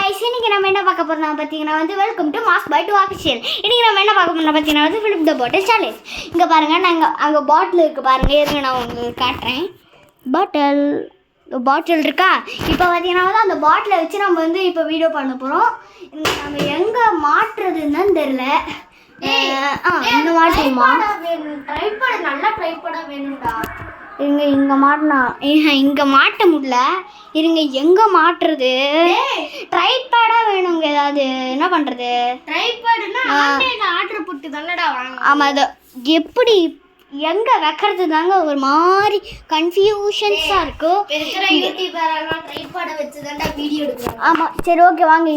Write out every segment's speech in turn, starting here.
Guys இன்னைக்கு நம்ம என்ன பார்க்க போறோம் பாத்தீங்கன்னா வந்து welcome to mask by 2 official. இன்னைக்கு நம்ம என்ன பார்க்க போறோம் பாத்தீங்கன்னா வந்து ஃபிலிப் தி பாட்டில் சேலஞ்ச். இங்க பாருங்க நாங்க அங்க பாட்டில் இருக்கு பாருங்க. இருங்க நான் உங்களுக்கு காட்றேன். பாட்டில் இருக்கா? இப்போ பாத்தீங்கன்னா வந்து அந்த பாட்டிலை வச்சு நம்ம வந்து இப்போ வீடியோ பண்ண போறோம். நம்ம எங்க மாட்றதுன்னு தெரியல. இந்த மாட்டுமா ட்ரைபாட் நல்லா ட்ரைபாடா வேணும்டா. இருங்க இங்க மாட்டனா இங்க மாட்ட முடியல. இருங்க எங்க மாட்டுறது? ட்ரைபாடா வேணுங்க. ஏதாவது என்ன பண்றது? ட்ரைபாட்னா ஆன்லைன்ல ஆர்டர் போட்டு தானடா வாங்க. ஆமா அது எப்படி எங்க வைக்கிறது தாங்க ஒரு மாதிரி கன்ஃபியூஷன்ஸா இருக்கு. இருக்கிற யூடியூபர்லாம் ட்ரைபாட வச்சு தான்டா வீடியோ எடுக்கறாங்க. ஆமா சரி ஓகே வாங்க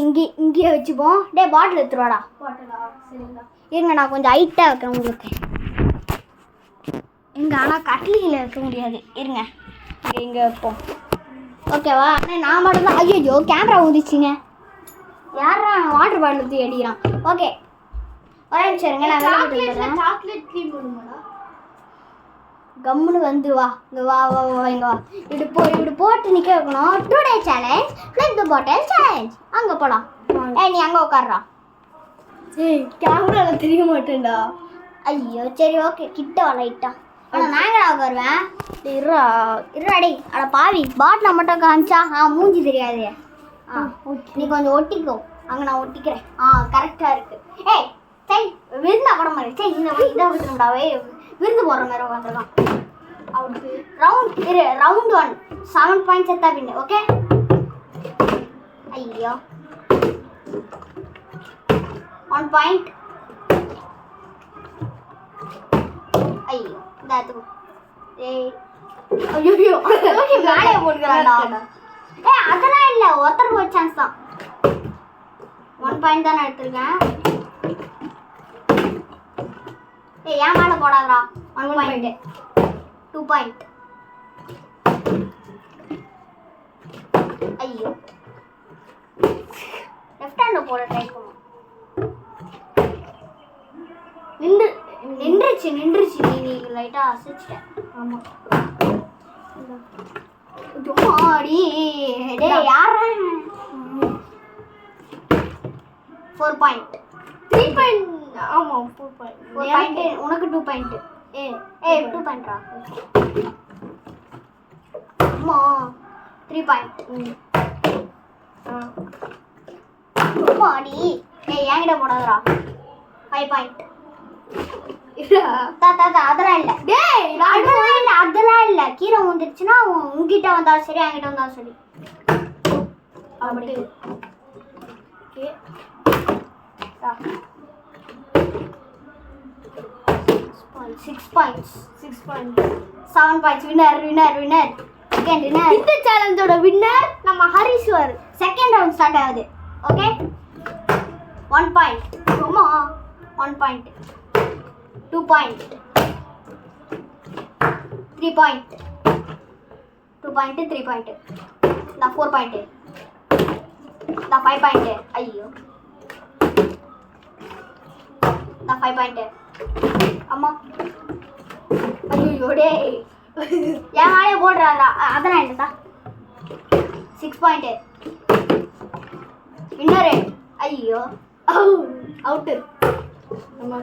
இங்கேயே வச்சுப்போம். டேய் பாட்டில் எடுத்துருவாடா. பாட்டலா சரிடா. இருங்க நான் கொஞ்சம் ஹைட்டா வைக்கிறேன் உங்களுக்கு. இங்கே ஆனால் கட்லியில் வைக்க முடியாது. இருங்க இங்கே வைப்போம். ஓகேவா? ஆனால் நான் மட்டும் தான். ஐயோ கேமரா ஊதிச்சிங்க. யாரா வாட்டர் பாட்டில் ஊற்றி அடிக்கிறான். ஓகே ஒரே நிமிஷம் இருங்க. நான் சாக்லேட் க்ரீம் வேணுமாடா? கம்முன்னு வந்து வா இங்கே வா வா வா இங்கே வா. இப்படி போட்டு நிற்க வைக்கணும். டுடே சேலஞ்ச் ஃபிலிப் தி பாட்டில் சேலஞ்ச். அங்கே போகலாம். நீ அங்கே உட்கார்றா. ஏய் கேமராவில் தெரிய மாட்டேன்டா. ஐயோ சரி ஓகே கிட்ட வா லைட்டா. ஆனால் நாங்கடா வருவேன். இருடாடி அட பாவி பாட்டில் மட்டும் காமிச்சா மூஞ்சி தெரியாது. நீ கொஞ்சம் ஒட்டிக்கோ. அங்கே நான் ஒட்டிக்கிறேன். கரெக்டாக இருக்கு. ஏய் சரி விருந்தா போட மாதிரி. சரி இந்த இதை விட்டுருந்தாவே விருந்து போடுற மாதிரி உட்காந்துருக்கான். அவருக்கு ரவுண்ட் 1 7 பாயிண்ட்ஸ் எத்தா பின்னு. ஓகே ஐயோ 1 பாயிண்ட். ஐயோ ஐயோ மேலே போட்டுக்கிறான்டா. அதெல்லாம் இல்லை ஒருத்தருக்கு ஒரு சான்ஸ் தான். 1 பாயிண்ட் தான் நான் எடுத்திருக்கேன். ஏன் மேலே போடாதா? 1 பாயிண்ட் 2 பாயிண்ட். ஐயோ லெஃப்ட் ஹேண்ட்ல போட ட்ரை பண்ணுவோம். நின்றுச்சு நீ லைட்டா அசைச்சிட்ட. ஆமா ஜும்மாடி டேய் யாரா? 4 பாயிண்ட் 3 பாயிண்ட். ஆமா 4 பாயிண்ட். 4 பாயிண்ட் உனக்கு 2 பாயிண்ட். ஏய் 2 பாயிண்ட்ரா. அம்மா 3 பாயிண்ட். ஜும்மாடி என்கிட்ட போடாதடா. 5 பாயிண்ட். அதெல்லாம் இல்ல. டேய் அதெல்லாம் இல்ல. கீரை வந்துருச்சுன்னா உங்ககிட்ட வந்தாலும் சரி என்கிட்ட வந்தாலும் சரி. அப்படி okay 6 points 7 points. Winner second winner. இந்த சேலஞ்சோட வின்னர் நம்ம ஹரிஸ்வர். செகண்ட் ரவுண்ட் ஸ்டார்ட் ஆகுது. Okay 1 point. அம்மா 1 point 2 point 3 point 2 point 3 point. நான் 4 பாயிண்ட். நான் 5 பாயிண்ட். ஐயோ நான் 5 பாயிண்ட். அம்மா ஐயோ டேய் என் மேலே போடுறாங்க. அதெல்லாம் இல்லைதா. 6 பாயிண்ட் வின்னரு. ஐயோ அவுட்டு. ஆமா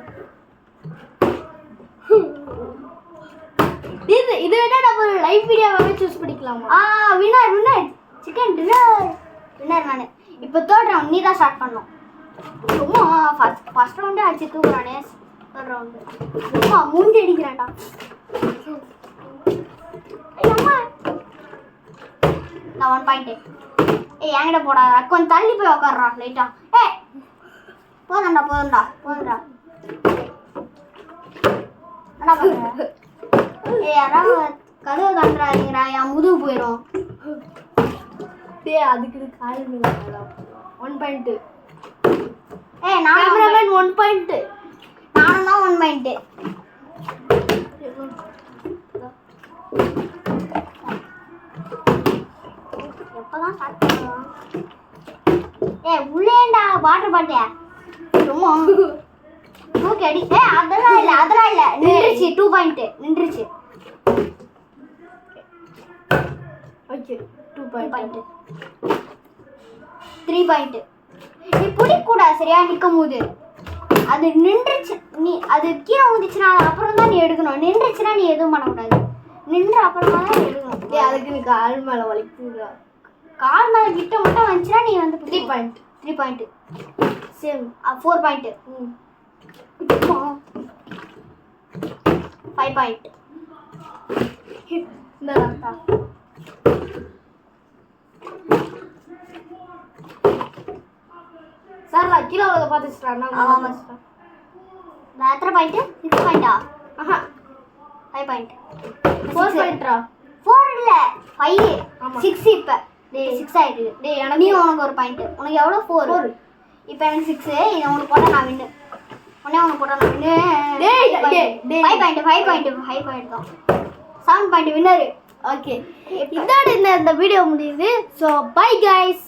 இது விட நம்ம லைவ் வீடியோவாவே சூஸ் பண்ணிக்கலாமா? Winner chicken dinner winner. நான் இப்போ தேர்ட் ரவுண்ட் நீ தான் ஸ்டார்ட் பண்ணணும். ரொம்ப ஃபர்ஸ்ட் ரவுண்டே அடிச்சு தூக்குறானே. தேர்ட் ரவுண்டு ரொம்ப மூஞ்சி அடிக்கிறான்டா. அம்மா நான் 1 பாயிண்ட். என்கிட்ட போடாத. கொஞ்சம் தள்ளி போய் உட்காடுறா லைட்டா. போதும்டா என்ன பண்ணுற? யாராவது கதவு தாண்டுறாதீங்கடா. என் முதுகு போயிடும். அதுக்கு காரணம் இல்லைடா. 1 பாயிண்ட். நான் 1 பாயிண்ட். நானும் தான் 1 பாயிண்ட். எப்பதான் ஸ்டார்ட் பண்ணுவோம்? உள்ளேண்டா வாட்டர் பாட்டியா சும்மா ஓகே அடி. அதெல்லாம் இல்ல நின்றுச்சு. 2 பாயிண்ட் நின்றுச்சு. Okay 2 point. 3 பாயிண்ட். நீ பிடிக்கூடாது சரியா நிற்கும் போது. அது நின்றுச்சு நீ அது கீழே ஊதிச்சுன்னா அப்புறம் தான் நீ எடுக்கணும். நின்றுச்சுன்னா நீ எதுவும் பண்ணக்கூடாது. நின்று அப்புறமா தான் எடுக்கணும். அதுக்கு நீ கால் மேலே வலிக்குதா? கால் மேலே கிட்ட மட்டும் வந்துச்சுன்னா நீ வந்து 3 point. 3 point. Same 4 point. 5 point. இந்த சார் நான் கீழே உலக பார்த்துச்சுட்டா? ஆமாம் சார். எத்தனை பாயிண்ட்? 6 பாயிண்டா? ஆஹா 5 பாயிண்ட். 4 பாயிண்ட்ரா? 4 இல்ல 5. ஆமா. 6 இப்ப. 6 ஆயிடுது. டேய் நீ உனக்கு ஒரு பாயிண்ட். உனக்கு எவ்வளோ? 4. இப்போ எனக்கு 6. இதை உனக்கு போட்டால் நான் வின்னு. உனக்கு போட்டால் நான் வின்னு. டேய் 5 பாயிண்ட் தான். 7 பாயிண்ட் வின்னர். ஓகே இதோட இந்த வீடியோ முடியுது. So bye guys.